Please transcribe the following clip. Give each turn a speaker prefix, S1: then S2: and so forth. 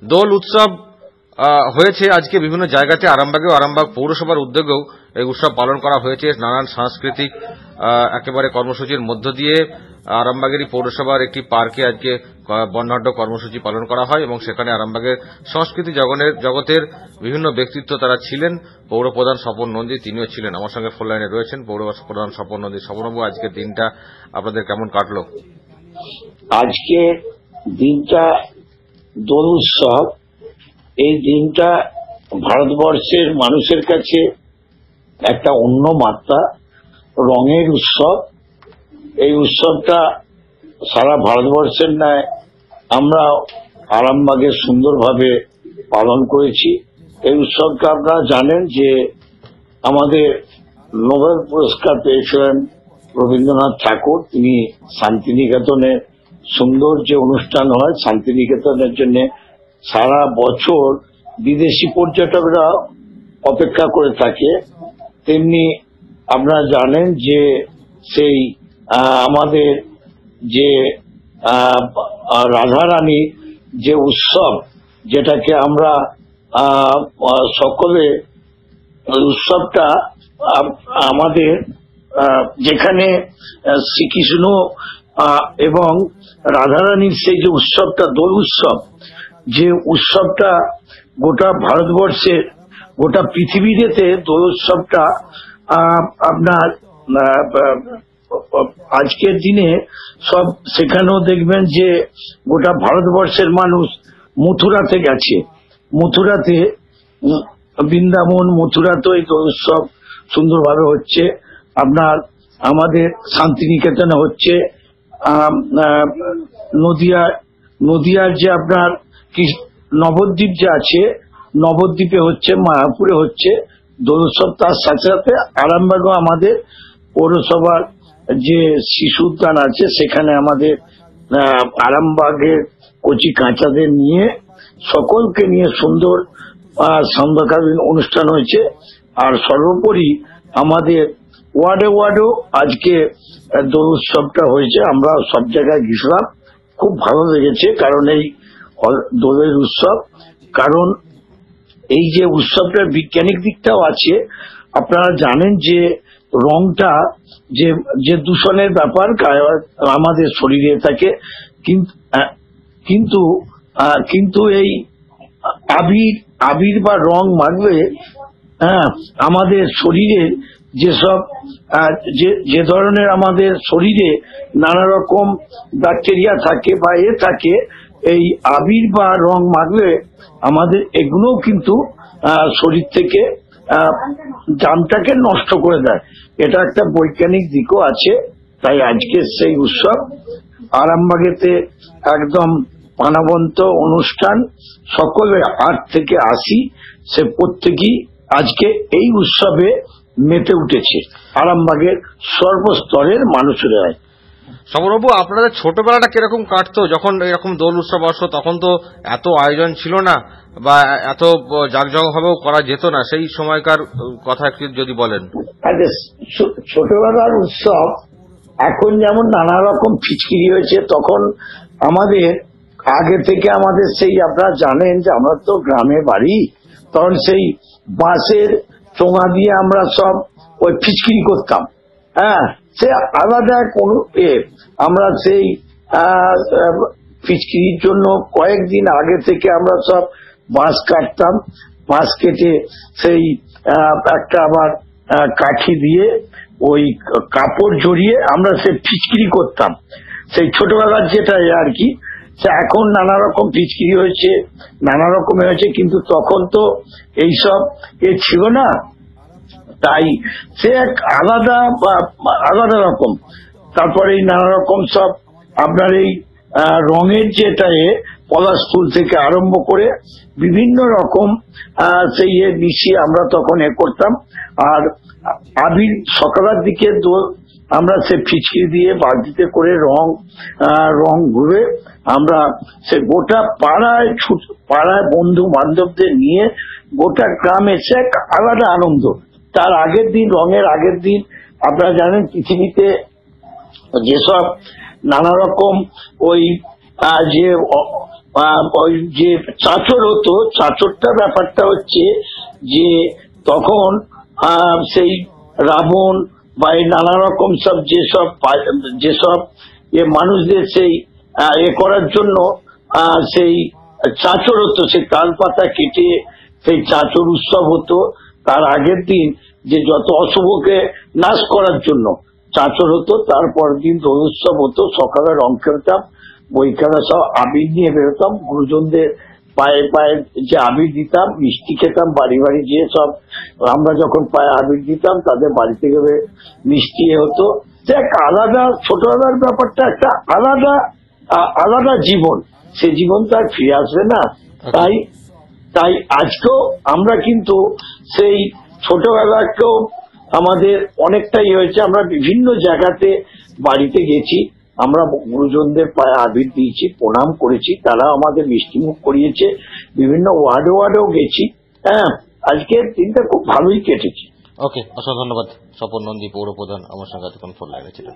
S1: দোল উৎসব হয়েছে আজকে বিভিন্ন জায়গাতে, আরামবাগেও, আরামবাগ পৌরসভার উদ্যোগেও এই উৎসব পালন করা হয়েছে। নানান সাংস্কৃতিক একেবারে কর্মসূচির মধ্য দিয়ে আরামবাগেরই পৌরসভার একটি পার্কে আজকে বর্ণাঢ্য কর্মসূচি পালন করা হয় এবং সেখানে আরামবাগের সংস্কৃতি জগতের বিভিন্ন ব্যক্তিত্ব তারা ছিলেন। পৌরপ্রধান স্বপন নন্দী তিনিও ছিলেন। আমার সঙ্গে ফোন লাইনে রয়েছেন পৌরপ্রধান স্বপন নন্দী। স্বপনবাবু, আজকের দিনটা আপনাদের কেমন কাটলো?
S2: আজকে দিনটা দোল উৎসব, এই দিনটা ভারতবর্ষের মানুষের কাছে একটা অন্য মাত্রা, রঙের উৎসব। এই উৎসবটা সারা ভারতবর্ষের ন্যায় আমরা আরামবাগে সুন্দরভাবে পালন করেছি। এই উৎসবটা আপনারা জানেন যে আমাদের নোবেল পুরস্কার পেয়েছিলেন রবীন্দ্রনাথ ঠাকুর। তিনি শান্তিনিকেতনে সুন্দর যে অনুষ্ঠান হয়, শান্তিনিকেতনের জন্য সারা বছর বিদেশি পর্যটকরা অপেক্ষা করে থাকে। তেমনি আপনারা জানেন যে সেই আমাদের যে রাধারানী যে উৎসব, যেটাকে আমরা সকলে উৎসবটা আমাদের যেখানে শ্রীকৃষ্ণ এবং রাধারানীর সেই যে উৎসবটা দোল উৎসব, যে উৎসবটা গোটা ভারতবর্ষের, গোটা পৃথিবীতে দোল উৎসবটা আপনার আজকের দিনে সব সেখানেও দেখবেন যে গোটা ভারতবর্ষের মানুষ মথুরাতে গেছে। মথুরাতে, বৃন্দাবন, মথুরাতেও এই দোল উৎসব সুন্দরভাবে হচ্ছে। আপনার আমাদের শান্তিনিকেতনে হচ্ছে, নদিয়ার যে আপনার নবদ্বীপ যে আছে, নবদ্বীপে হচ্ছে, মায়াপুরে হচ্ছে দোল উৎসব। তার সাথে সাথে আরামবাগও আমাদের পৌরসভার যে শিশু উদ্যান আছে, সেখানে আমাদের আরামবাগের কচি কাঁচাদের নিয়ে, সকলকে নিয়ে সুন্দর সান্ধ্যকালীন অনুষ্ঠান হয়েছে। আর সর্বোপরি আমাদের ওয়ার্ডে ওয়ার্ডেও আজকে দোল উৎসবটা হয়েছে। আমরা সব জায়গায় গেছিলাম, খুব ভালো লেগেছে। কারণ এই দোলের উৎসব, কারণ এই যে উৎসবটার বৈজ্ঞানিক দিকটাও আছে। আপনারা জানেন যে রংটা যে দূষণের ব্যাপার আমাদের শরীরে থাকে, কিন্তু এই আবির বা রং মাখলে আমাদের শরীরে যেসব যে ধরনের আমাদের শরীরে নানা রকম ব্যাকটেরিয়া থাকে বা থাকে, এই আবির বা রং মাখলে আমাদের এগুলোও কিন্তু শরীর থেকে জামটাকে নষ্ট করে দেয়। এটা একটা বৈজ্ঞানিক দিকও আছে। তাই আজকে সেই উৎসব আরামবাগেতে একদম প্রাণবন্ত অনুষ্ঠান। সকলে 8 থেকে 80 সে প্রত্যেকেই আজকে এই উৎসবে মেতে উঠেছে, আরামবাগের সর্বস্তরের মানুষেরা।
S1: স্বপনবাবু, আপনাদের ছোটবেলাটা কিরকম কাটতো যখন এরকম দোল উৎসব আসতো? তখন তো এত আয়োজন ছিল না বা এত জাঁকজমকভাবেও করা যেত না। সেই সময়কার কথা একটু যদি বলেন।
S2: ছোটবেলার উৎসব এখন যেমন নানা রকম খিচকিরি হয়েছে, তখন আমাদের আগে থেকে আমাদের সেই, আপনারা জানেন যে আমরা তো গ্রামে বাড়ি, তখন সেই বাঁশের চোঙা দিয়ে আমরা সব ওই খিচকিরি করতাম। সে আলাদা কোন আমরা সেই খিচকিরির জন্য কয়েকদিন আগে থেকে আমরা সব বাঁশ কাটতাম। বাঁশ কেটে সেই একটা আবার কাঠি দিয়ে ওই কাপড় জড়িয়ে আমরা সে খিচকিরি করতাম। সেই ছোটবেলার যেটা আর কি। এখন নানা রকম খিচকিরি হয়েছে, নানা রকম হয়েছে, কিন্তু তখন তো এইসব ছিল না। তাই সে এক আলাদা রকম। তারপরে এই নানা রকম সব আপনার এই রঙের যেটা পলাশ ফুল থেকে আরম্ভ করে বিভিন্ন রকম সেই মিশিয়ে আমরা তখন করতাম। আর আবির সকালের দিকে আমরা সে ফিচকিরি দিয়ে বালতিতে করে রং ঘুরে আমরা সে গোটা পাড়ায় বন্ধু বান্ধবদের নিয়ে গোটা গ্রামে সে এক আলাদা আনন্দ। তার আগের দিন, রঙের আগের দিন আপনারা জানেন পৃথিবীতে যেসব নানা রকম ওই যে ওই যে চাঁচর হতো, চাঁচরটা ব্যাপারটা হচ্ছে যে তখন সেই রাবণ বা এই নানা রকম সব যেসব মানুষদের সেই করার জন্য সেই চাঁচর হতো, সেই তাল পাতা কেটে সেই চাঁচর উৎসব হতো। তার আগের দিন যে যত অশুভকে নাশ করার জন্য চাঁচর হতো, তারপর দিন দোল উৎসব হতো। সকালে রং খেলতাম, বইখানা সব আবির নিয়ে বেরোতাম, গুরুজনদের পায়ে পায়ে যে আবির দিতাম, মিষ্টি খেতাম, বাড়ি বাড়ি গিয়ে সব আমরা যখন পায়ে আবির দিতাম তাদের বাড়ি থেকে মিষ্টি হতো। এক আলাদা ছোটবেলার ব্যাপারটা, একটা আলাদা আলাদা জীবন, সে জীবন তো আর ফিরে আসবে না। তাই আজকেও আমরা কিন্তু সেই ছোটবেলাকেও আমাদের অনেকটাই হয়েছে। আমরা বিভিন্ন জায়গাতে বাড়িতে গেছি, আমরা গুরুজনদের পায়ে আবির দিয়েছি, প্রণাম করেছি, তারা আমাদের মিষ্টিমুখ করিয়েছে। বিভিন্ন ওয়ার্ডেও গেছি। হ্যাঁ, আজকের দিনটা খুব ভালোই কেটেছে।
S1: ওকে, অসংখ্য ধন্যবাদ। স্বপন নন্দী, পৌর প্রধান, আমার সঙ্গে এতক্ষণ ফোন লাইনে ছিলেন।